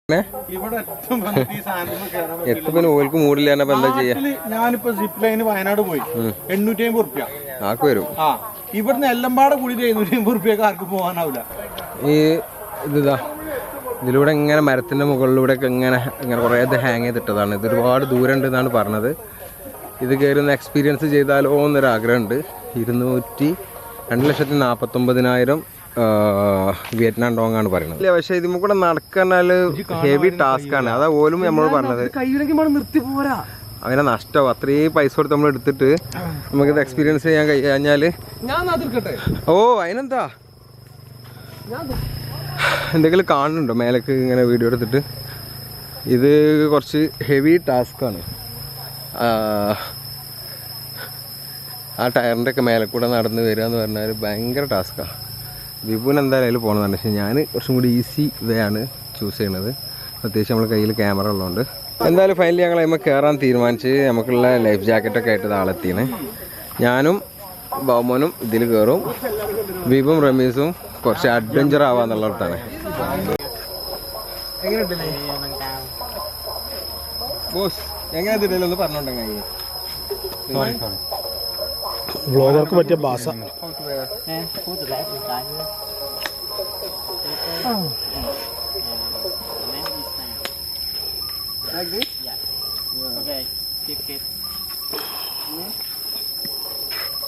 എത്ര ഓൽക്ക് മൂടില്ല എന്താ ചെയ്യാ? ഞാനിപ്പോ സിപ്പ് ലൈന് വയനാട് പോയി 850 റുപ്യ ആക്ക് വരും. ഇവിടുന്ന് എല്ലമ്പാടെ കൂടി 750 റുപ്യക്ക് ആർക്ക് പോകാനാവില്ല. ഈ ഇതാ ഇതിലൂടെ ഇങ്ങനെ മരത്തിന്റെ മുകളിലൂടെ ഒക്കെ ഇങ്ങനെ കുറേ ഹാങ് ചെയ്തിട്ടതാണ്. ഇത് ഒരുപാട് ദൂരം ഉണ്ട് എന്നാണ് പറഞ്ഞത്. ഇത് കയറുന്ന എക്സ്പീരിയൻസ് ചെയ്താലോ എന്നൊരാഗ്രഹമുണ്ട്. 2,49,000 വിയറ്റ്നാം ഡോങ് ആണ് പറയുന്നത്. ഇല്ല, പക്ഷെ ഇതിൽ കൂടെ നടക്കാനാല് ഹെവി ടാസ്ക് ആണ്. അതാ ഓലും നമ്മളോട് പറഞ്ഞത്. നിർത്തി പോരാ, അങ്ങനെ നഷ്ടമാവും. അത്രയും പൈസ കൊടുത്ത് നമ്മൾ എടുത്തിട്ട് നമുക്കിത് എക്സ്പീരിയൻസ് ചെയ്യാൻ കഴിഞ്ഞാല് ഓ അതിനെന്താ എന്തെങ്കിലും കാണുന്നുണ്ടോ മേലേക്ക് ഇങ്ങനെ വീഡിയോ എടുത്തിട്ട്? ഇത് കുറച്ച് ഹെവി ടാസ്ക്കാണ്. ആ ടയറിൻ്റെ ഒക്കെ മേലെ കൂടെ നടന്ന് വരിക എന്ന് പറഞ്ഞാൽ ഭയങ്കര ടാസ്ക്കാണ്. വിപുന് എന്തായാലും അതിൽ പോകണമെന്നുണ്ട്. പക്ഷേ ഞാൻ കുറച്ചും കൂടി ഈസി വേ ആണ് ചൂസ് ചെയ്യണത്. പ്രത്യേകിച്ച് നമ്മൾ കയ്യിൽ ക്യാമറ ഉള്ളതുകൊണ്ട്. എന്തായാലും ഫൈനലി ഞങ്ങൾ അതിന്മേൽ കയറാൻ തീരുമാനിച്ച് നമുക്കുള്ള ലൈഫ് ജാക്കറ്റൊക്കെ ആയിട്ട് ആളെത്തിയാണ്. ഞാനും ബൗമോനും ഇതിൽ കയറും. വിപും റമീസും കുറച്ച് അഡ്വഞ്ചർ ആവാന്നുള്ളിടത്താണ്. ബോസ് എങ്ങനെ ഇതിലൊന്ന് പറഞ്ഞോണ്ടെങ്കിൽ വ്ളോഗർക്ക് പറ്റിയ ഭാഷ.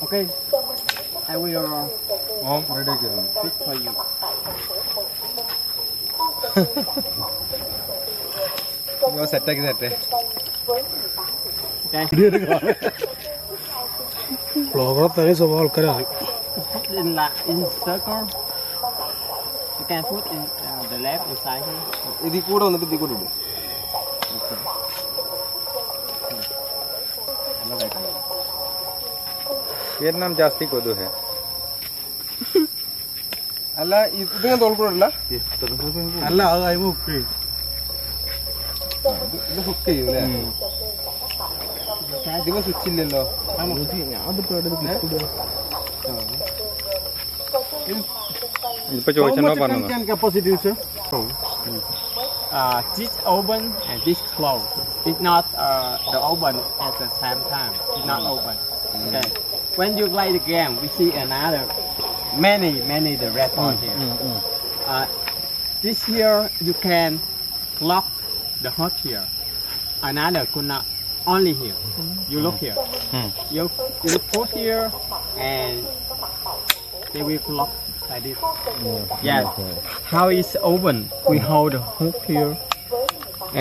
Okay, I will pick for you. സെറ്റാക്കി തരട്ടെ. വ്ളോഗറെ തനി സ്വഭാവം ആൾക്കാരെ അറിയും. In circle, you can put in the left inside here. ഇതിൽ കൂടെ വന്നിട്ട് ഇതിൽ കൂടെ ഇടും. വിയറ്റ്നാം ജാസ്തി കൊതു ഹെ. അല്ല ഇത് ഞാൻ തോൽക്കൂടല്ല. അല്ല അത് അതിന് ഹുക്ക് ചെയ്യും. ഇത് ഹുക്ക് ചെയ്യും അല്ലേ? ഇതിന് സ്വിച്ച് ഇല്ലല്ലോ. ഇപ്പൊ ചോദിച്ചോ പറഞ്ഞു. This open and this close. It's not the open at the same time. It's not open. Okay. When you play the game, we see another many the red ball here. This here you can lock the hook here. Another could not only here. You look here. You put here and they will lock like this. Yeah. How it's open? We hold the hook here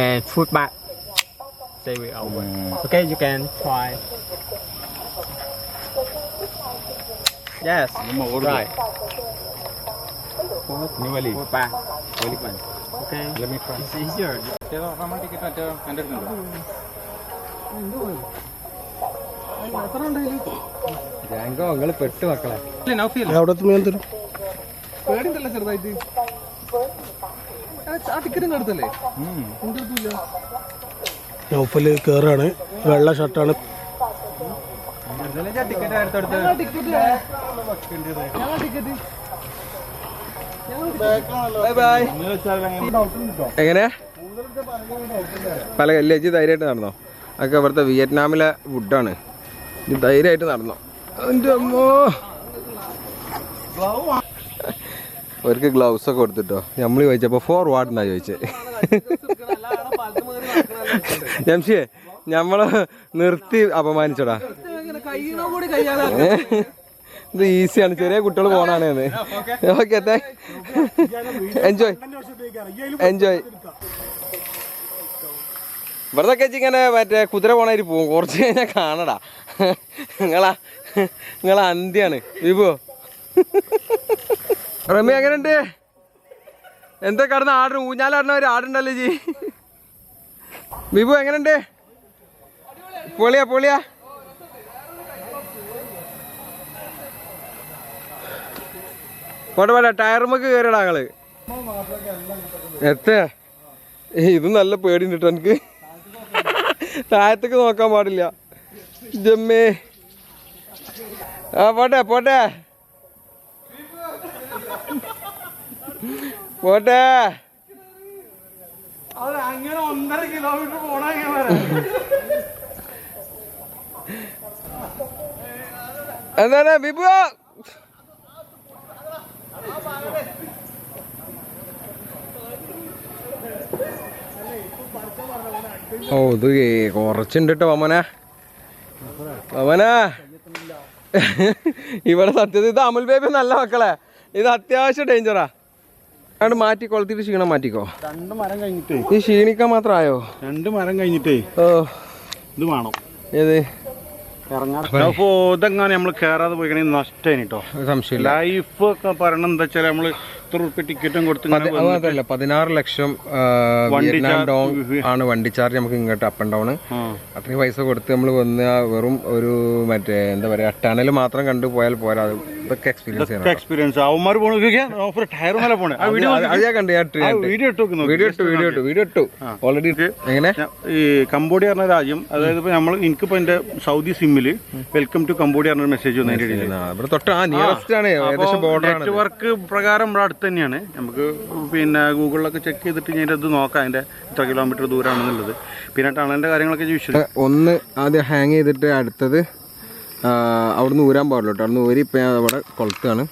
and put back. They will open. Okay, you can try. Yes. Right. Put back. Okay. Let me try. It's easier. Jango നിങ്ങൾ പെട്ട് മക്കളെ. അവിടെ തരും. പേടിണ്ടല്ലോ ചെറുതായിട്ട്. ആ ടിക്കറ്റും എടുത്തല്ലേ? നൗഫല് കേറാണ്. വെള്ള ഷർട്ടാണ്. എങ്ങനെ പല കല്ലേജ് ധൈര്യമായിട്ട് നടന്നോ? അതൊക്കെ ഇവിടുത്തെ വിയറ്റ്നാമിലെ വുഡാണ്. ഇത് ധൈര്യമായിട്ട് നടന്നോ? എൻ്റെ അമ്മോ, അവർക്ക് ഗ്ലൗസ് ഒക്കെ കൊടുത്തിട്ടോ. നമ്മൾ ചോദിച്ചപ്പോ ഫോർവാർഡ് എന്നാ ചോദിച്ചത്. ജംഷിയെ ഞമ്മള് നിർത്തി അപമാനിച്ചോടാ. ഇത് ഈസിയാണ്, ചെറിയ കുട്ടികൾ പോണാണ്. Okay, enjoy. ഇവിടത്തൊക്കെ ഇങ്ങനെ മറ്റേ കുതിര പോണായി പോകും. കുറച്ച് കഴിഞ്ഞാൽ കാണടാ. നിങ്ങളെ അന്ത്യാണ്. വിഭോ റമി എങ്ങനെയുണ്ട്? എന്താ കടന്ന് ആടിന് ഊഞ്ഞാലാടുന്ന ഒരു ആടുണ്ടല്ലോ ജി. വിഭു എങ്ങനെയുണ്ട്? പൊളിയാ പോട്ടെ ടയറുമൊക്കെ കയറിടാ ഞങ്ങള്. എത്ര ഇത് നല്ല പേടിണ്ട് കേട്ടോ എനിക്ക്. താഴത്തേക്ക് നോക്കാൻ പാടില്ല. ജമ്മേ ആ പോട്ടെ പോട്ടെ പോട്ടെ. അത് അങ്ങനെ 1.5 കിലോമീറ്റർ പോണ അങ്ങനെ വരാം. എന്താണ് ബിബു? ഓ ഇത് കുറച്ചുണ്ട് കേട്ടോ വമനാ. ഇവിടെ സത്യത്തിൽ ഇത് അമുൽ ബേബി നല്ല മക്കളെ, ഇത് അത്യാവശ്യം ഡേഞ്ചറാ. അത് മാറ്റി കൊളുത്തിട്ട് ക്ഷീണം മാറ്റിക്കോ. 2 മരം കഴിഞ്ഞിട്ടേ ഈ ക്ഷീണിക്കാൻ മാത്രമായോ? 2 മരം കഴിഞ്ഞിട്ടേ ഓ ഇത് വേണം. ഏത് ഇറങ്ങാൻ അപ്പോ ഇതെങ്ങനെ നമ്മള് കേറാതെ പോയിക്കണേ നഷ്ടമായി കേട്ടോ. സംശയമില്ല. ലൈഫ് ഒക്കെ പറയണത് എന്താ വെച്ചാൽ നമ്മള് ഇത്ര റുപ്യ ടിക്കറ്റും കൊടുത്ത് അത് മാത്രല്ല 16 ലക്ഷം വിയറ്റ്നാം ഡോങ് ആണ് വണ്ടി ചാർജ് നമുക്ക് ഇങ്ങോട്ട് അപ്പ് ആൻഡ് ഡൗൺ. അത്രയും പൈസ കൊടുത്ത് നമ്മൾ വന്ന് വെറും ഒരു മറ്റേ എന്താ പറയാ ടണൽ മാത്രം കണ്ടു പോയാൽ പോരാ. ഇതൊക്കെ എക്സ്പീരിയൻസ് ചെയ്യണം. എക്സ്പീരിയൻസ് അവന്മാർ ടയർ മേലെ പോണേ. അത് ഞാൻ കണ്ടു. വീഡിയോ ഇട്ടു ഓൾറെഡി. എങ്ങനെ ഈ കംബോഡിയ പറഞ്ഞ രാജ്യം, അതായത് ഇപ്പൊ നമ്മൾ എനിക്കിപ്പോ എന്റെ സൗദി സിമ്മില് വെൽക്കം ടു കംബോഡിയ പറഞ്ഞ മെസ്സേജ് വന്നതിന്റെ ഇവിടെ തൊട്ട് നിയറസ്റ്റ് ആണ്, ഏകദേശം ബോർഡർ ആണ്. നെറ്റ്വർക്ക് പ്രകാരം ഇവിടെ അടുത്ത് തന്നെയാണ്. നമുക്ക് പിന്നെ ഗൂഗിളിലൊക്കെ ചെക്ക് ചെയ്തിട്ട് ഞാൻ ഇത് നോക്കാം അതിന്റെ എത്ര കിലോമീറ്റർ ദൂരമാണെന്നുള്ളത്. പിന്നെ ടണലിന്റെ കാര്യങ്ങളൊക്കെ വിശ്വസിച്ചു. ഒന്ന് ആദ്യം ഹാങ് ചെയ്തിട്ട് അടുത്തത് അവിടുന്ന് ഊരാൻ പാടില്ല കേട്ടോ. അവിടുന്ന് ഊരി ഇപ്പം ഞാൻ അവിടെ കൊളുത്താണ്.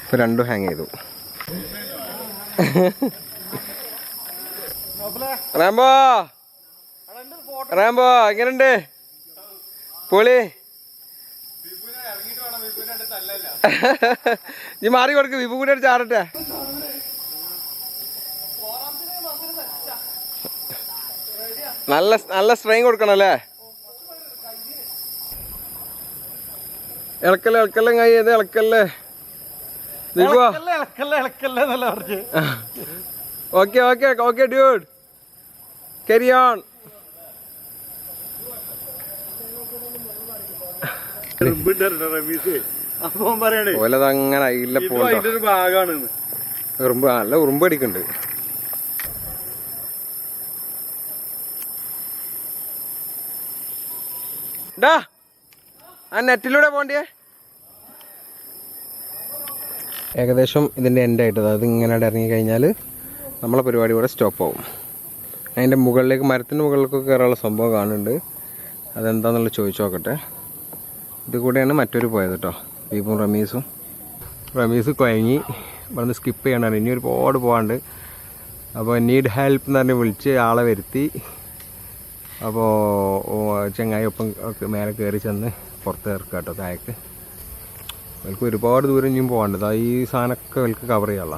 ഇപ്പം 2 ഹാങ് ചെയ്തു. റാംബോ എങ്ങനെയുണ്ട്? പൊളി. നീ മാറി കൊടുക്ക്, വിപു കൂടെ ചാടട്ടെ. നല്ല സ്ട്രെയിൻ കൊടുക്കണം അല്ലേ? ഇളക്കല്ലേ കൈ ഇത് ഇളക്കല്ലേ. Okay dude, carry on. ഓലതങ്ങനെ അയില്ല പോകണ്ട. ഉറുമ്പ് നല്ല ഉറുമ്പ് അടിക്കുന്നുണ്ട്. ഡാ ആ നെറ്റിലൂടെ പോണ്ടിയേ. ഏകദേശം ഇതിൻ്റെ എൻഡ് ആയിട്ട് അത് ഇങ്ങനെ ഇറങ്ങി കഴിഞ്ഞാൽ നമ്മളെ പരിപാടി കൂടെ സ്റ്റോപ്പ് ആവും. അതിൻ്റെ മുകളിലേക്ക് മരത്തിൻ്റെ മുകളിലേക്കൊക്കെ കയറാനുള്ള സംഭവം കാണുന്നുണ്ട്. അതെന്താണെന്നുള്ളത് ചോദിച്ചു നോക്കട്ടെ. ഇത് കൂടെയാണ് മറ്റൊരു പോയത് കേട്ടോ, ദീപും റമീസും. റമീസ് കുഴങ്ങി ഇവിടുന്ന് സ്കിപ്പ് ചെയ്യണ്ടാണ്. ഇനി ഒരുപാട് പോകാണ്ട്. അപ്പോൾ നീഡ് ഹെൽപ്പ് എന്ന് പറഞ്ഞ് വിളിച്ച് ആളെ വരുത്തി. അപ്പോൾ ചങ്ങായി ഒപ്പം മേലെ കയറി ചെന്ന് പുറത്ത് ഇറക്കുക കേട്ടോ താഴേക്ക്. അവർക്ക് ഒരുപാട് ദൂരം ഇനിയും പോകാണ്ട്. ഈ സാധനമൊക്കെ അവർക്ക് കവർ ചെയ്യാനുള്ള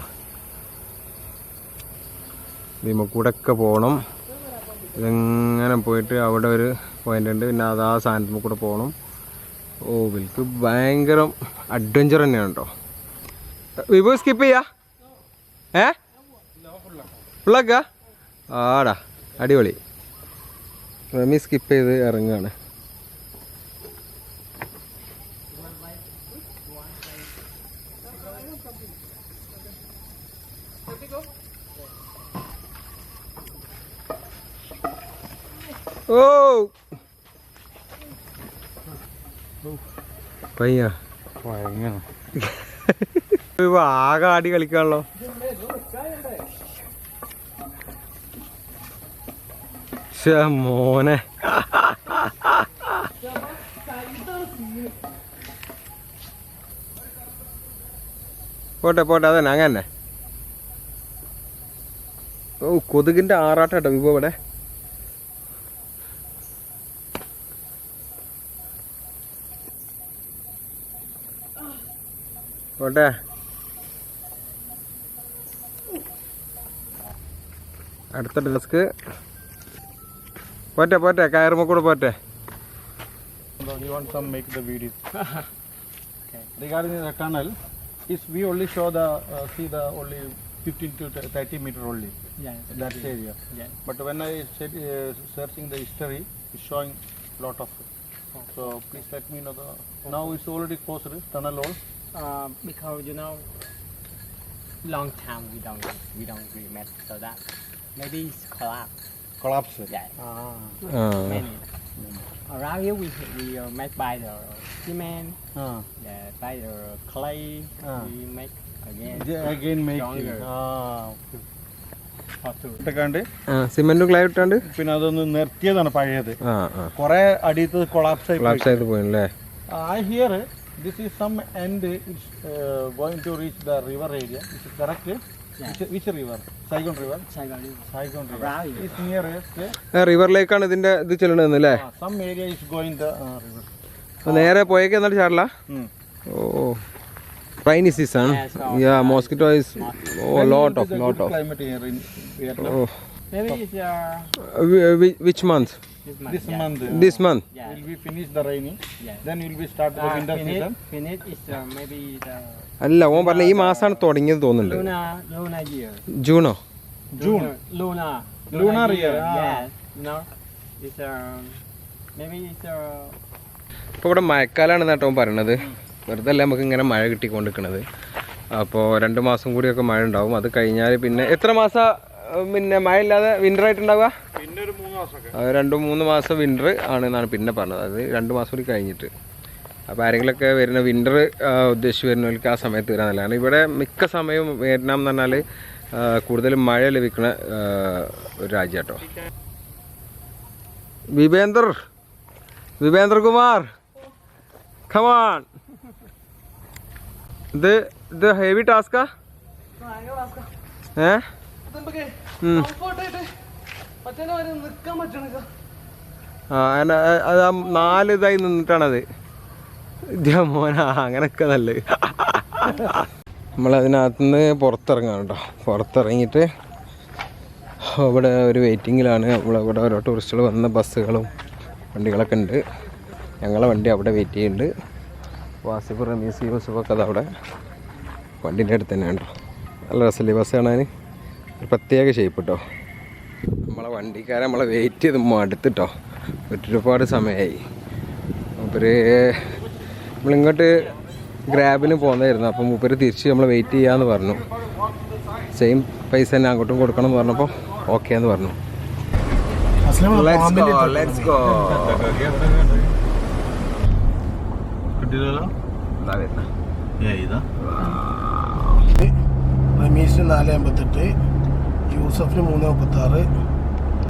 കൂടെയൊക്കെ പോകണം. ഇതെങ്ങനെ പോയിട്ട് അവിടെ ഒരു പോയിൻ്റ് ഉണ്ട്. പിന്നെ അത് ആ സാധനത്തിൽ കൂടെ പോകണം. ഓ ഇവർക്ക് ഭയങ്കര അഡ്വഞ്ചർ തന്നെയാണ് കേട്ടോ. വിഭു സ്കിപ്പ് ചെയ്യാ? ഫുള്ളാക്ക? ആടാ അടിപൊളി. റമി സ്കിപ്പ് ചെയ്ത് ഇറങ്ങുകയാണ്. ഓ പയ്യ ആകെ ആടി കളിക്കാണല്ലോ. മോനെ പോട്ടെ അതന്നെ അങ്ങനെ. ഓ കൊതുകിന്റെ ആറാട്ടാട്ടോ വിഭവം ഇവിടെ. പോട്ടെ അടുത്ത ഡെസ്ക്. പോട്ടെ കയറുമ്പോ കൂടെ പോട്ടെ. You want some make the video. Okay. Regarding the tunnel, is we only show the see the only 15 to 30 meter only. Yeah. That area. Yeah. But when I said searching the history, it's showing lot of. So please let me know the. Now it's already closed tunnel all. Because long time we don't really met, so that maybe it's Collapse. Yeah. Many. Around here we make by the cement, by the clay. We make again Again make. stronger. Okay. ഇട്ടക്കാണ്ട് സിമെന്റും clay ഇട്ടാണ്ട് പിന്നെ അതൊന്ന് നിർത്തിയതാണ് പഴയത്. ആ ആ കുറെ അടിയത്ത് കൊളാപ്സ് ആയി കൊളാപ്സ് ചെയ്ത് പോയില്ലേ? I hear this is some end. It's going to reach the river area. Is it correct? Which river? Saigon River. Saigon River. It's nearest. റിവറിലേക്കാണ് ഇതിന്റെ ഇത് ചെല്ലണത് അല്ലേ? Some area is going the river. നേരെ പോയേക്ക് എന്നിട്ട് ചാടില്ല. Oh rainy season. Yeah mosquito is lot of climate here in Vietnam. Maybe it's which month? This month. Yeah. Will be finish the rainy. Yeah. Then will be start the winter season. Finish is maybe the അല്ല ഓൻ പറഞ്ഞ ഈ മാസമാണ് തുടങ്ങിയത് തോന്നുന്നുണ്ട്. lunar year. Juno? Lunar year. Yes. No. It's maybe it's ഇപ്പോൾ ഇവിടെ മഴക്കാലമാണ് കേട്ടോ പറയണത്. വെറുതെ അല്ല നമുക്ക് ഇങ്ങനെ മഴ കിട്ടിക്കൊണ്ടിരിക്കണത്. അപ്പോൾ 2 മാസം കൂടിയൊക്കെ മഴ ഉണ്ടാവും. അത് കഴിഞ്ഞാൽ പിന്നെ എത്ര മാസം പിന്നെ മഴ ഇല്ലാതെ വിൻ്റർ ആയിട്ടുണ്ടാവുക? പിന്നെ ഒരു 3 മാസമൊക്കെ. 2-3 മാസം വിൻ്റർ ആണെന്നാണ് പിന്നെ പറഞ്ഞത്. അത് 2 മാസം കൂടി കഴിഞ്ഞിട്ട്. അപ്പോൾ ആരെങ്കിലുമൊക്കെ വരുന്ന വിൻ്റർ ഉദ്ദേശിച്ച് വരുന്നവർക്ക് ആ സമയത്ത് വരാൻ നല്ലതാണ്. ഇവിടെ മിക്ക സമയവും വിയറ്റ്നാം എന്ന് പറഞ്ഞാൽ കൂടുതലും മഴ ലഭിക്കുന്ന ഒരു രാജ്യം കേട്ടോ. വിവേന്ദ്ര കുമാർ കമാൺ. ഇത് ഹെവി ടാസ്കാ? അത് 4 ഇതായി നിന്നിട്ടാണത്. മോന അങ്ങനൊക്കെ നല്ലത്. നമ്മളതിനകത്തുനിന്ന് പുറത്തിറങ്ങാം കേട്ടോ. പുറത്തിറങ്ങിയിട്ട് ഇവിടെ ഒരു വെയിറ്റിങ്ങിലാണ്. നമ്മളിവിടെ ഓരോ ടൂറിസ്റ്റുകൾ വന്ന ബസ്സുകളും വണ്ടികളൊക്കെ ഉണ്ട്. ഞങ്ങളെ വണ്ടി അവിടെ വെയിറ്റ് ചെയ്യുന്നുണ്ട്. വാസിഫ് റമീസ് യൂസുഫൊക്കെ അത് അവിടെ വണ്ടീൻ്റെ അടുത്ത് തന്നെ ഉണ്ടോ. നല്ല രസമല്ലേ ബസ് കാണാൻ? ഒരു പ്രത്യേക ഷേപ്പ് കേട്ടോ. നമ്മളെ വണ്ടിക്കാരെ നമ്മളെ വെയിറ്റ് ചെയ്ത് മടുത്തിട്ടോ. ഒരുപാട് സമയമായി. മൂപ്പര് നമ്മളിങ്ങോട്ട് ഗ്രാബിന് പോകുന്നതായിരുന്നു. അപ്പം മൂപ്പര് തിരിച്ച് നമ്മൾ വെയിറ്റ് ചെയ്യാമെന്ന് പറഞ്ഞു. സെയിം പൈസ തന്നെ അങ്ങോട്ടും കൊടുക്കണം എന്ന് പറഞ്ഞപ്പോൾ ഓക്കെ എന്ന് പറഞ്ഞു. Let's go. റമീസിന് 4:58, യൂസഫിന് 3:36,